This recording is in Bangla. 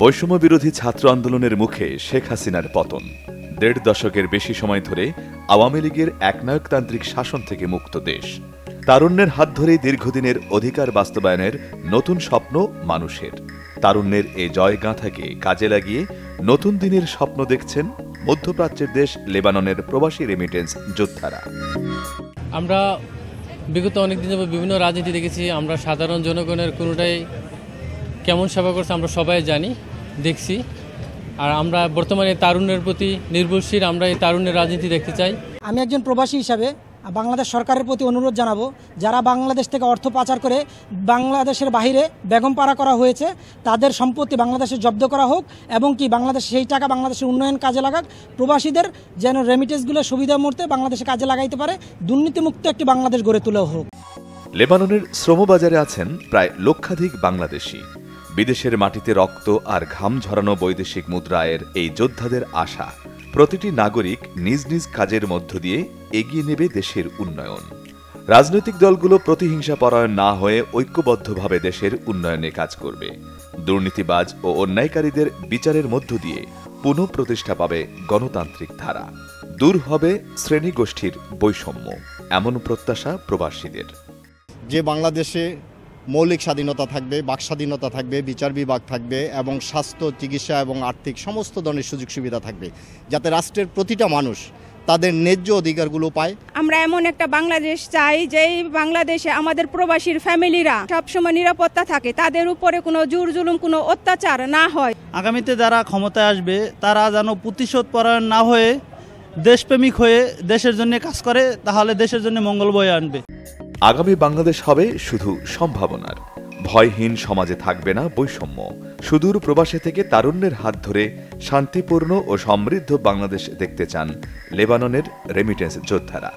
বৈষম্য বিরোধী ছাত্র আন্দোলনের মুখে শেখ হাসিনার পতন। ১.৫ দশকের বেশি সময় ধরে আওয়ামী লীগের একনায়কতান্ত্রিক শাসন থেকে মুক্ত দেশ। তারুণ্যের হাত ধরেই দীর্ঘদিনের অধিকার বাস্তবায়নের নতুন স্বপ্ন মানুষের। তারুণ্যের এই জয়গাঁথাকে কাজে লাগিয়ে নতুন দিনের স্বপ্ন দেখছেন মধ্যপ্রাচ্যের দেশ লেবাননের প্রবাসী রেমিটেন্স যোদ্ধারা। আমরা বিগত অনেকদিন যাবত বিভিন্ন রাজনীতি দেখেছি। আমরা সাধারণ জনগণের কোনোটাই কেমন সেবা করছে আমরা সবাই জানি, দেখছি। আর আমরা বর্তমানে তারুণ্যের প্রতি নির্ভরশীল, আমরা এই তারুণ্যের রাজনীতি দেখতে চাই। আমি একজন প্রবাসী হিসাবে বাংলাদেশ সরকারের প্রতি অনুরোধ জানাবো, যারা বাংলাদেশ থেকে অর্থ পাচার করে বাংলাদেশের বাইরে বেগমপাড়া করা হয়েছে, তাদের সম্পত্তি বাংলাদেশে জব্দ করা হোক এবং কি বাংলাদেশ সেই টাকা বাংলাদেশের উন্নয়ন কাজে লাগাক। প্রবাসীদের যেন রেমিটেন্সগুলো সুবিধা মুহূর্তে বাংলাদেশে কাজে লাগাইতে পারে, দুর্নীতিমুক্ত একটি বাংলাদেশ গড়ে তোলা হোক। লেবাননের শ্রমবাজারে আছেন প্রায় লক্ষাধিক বাংলাদেশি। বিদেশের মাটিতে রক্ত আর ঘাম ঝরানো বৈদেশিক মুদ্রায়ের এই যোদ্ধাদের আশা, প্রতিটি নাগরিক নিজ নিজ কাজের মধ্য দিয়ে এগিয়ে নেবে দেশের উন্নয়ন। রাজনৈতিক দলগুলো প্রতিহিংসা পরায়ণ না হয়ে ঐক্যবদ্ধভাবে দেশের উন্নয়নে কাজ করবে। দুর্নীতিবাজ ও অন্যায়কারীদের বিচারের মধ্য দিয়ে পুনঃপ্রতিষ্ঠা পাবে গণতান্ত্রিক ধারা। দূর হবে শ্রেণীগোষ্ঠীর বৈষম্য, এমন প্রত্যাশা প্রবাসীদের। যে বাংলাদেশে মৌলিক স্বাধীনতা থাকবে, বাক স্বাধীনতা থাকবে, বিচার বিভাগ থাকবে এবং স্বাস্থ্য, চিকিৎসা এবং আর্থিক সমস্ত ধরনের সুযোগ সুবিধা থাকবে, যাতে রাষ্ট্রের প্রতিটা মানুষ তাদের ন্যায্য অধিকারগুলো পায়। আমরা এমন একটা বাংলাদেশ চাই যেই বাংলাদেশে আমাদের প্রবাসীর ফ্যামিলিরা সবসময় নিরাপত্তা থাকে, তাদের উপরে কোনো জোর জুলুম, কোনো অত্যাচার না হয়। আগামীতে যারা ক্ষমতায় আসবে তারা যেন প্রতিশোধ পরায়ণ না হয়ে দেশপ্রেমিক হয়ে দেশের জন্য কাজ করে, তাহলে দেশের জন্য মঙ্গল বয়ে আনবে। আগামী বাংলাদেশ হবে শুধু সম্ভাবনার। ভয়হীন সমাজে থাকবে না বৈষম্য। সুদূর প্রবাসে থেকে তারুণ্যের হাত ধরে শান্তিপূর্ণ ও সমৃদ্ধ বাংলাদেশ দেখতে চান লেবাননের রেমিটেন্স যোদ্ধারা।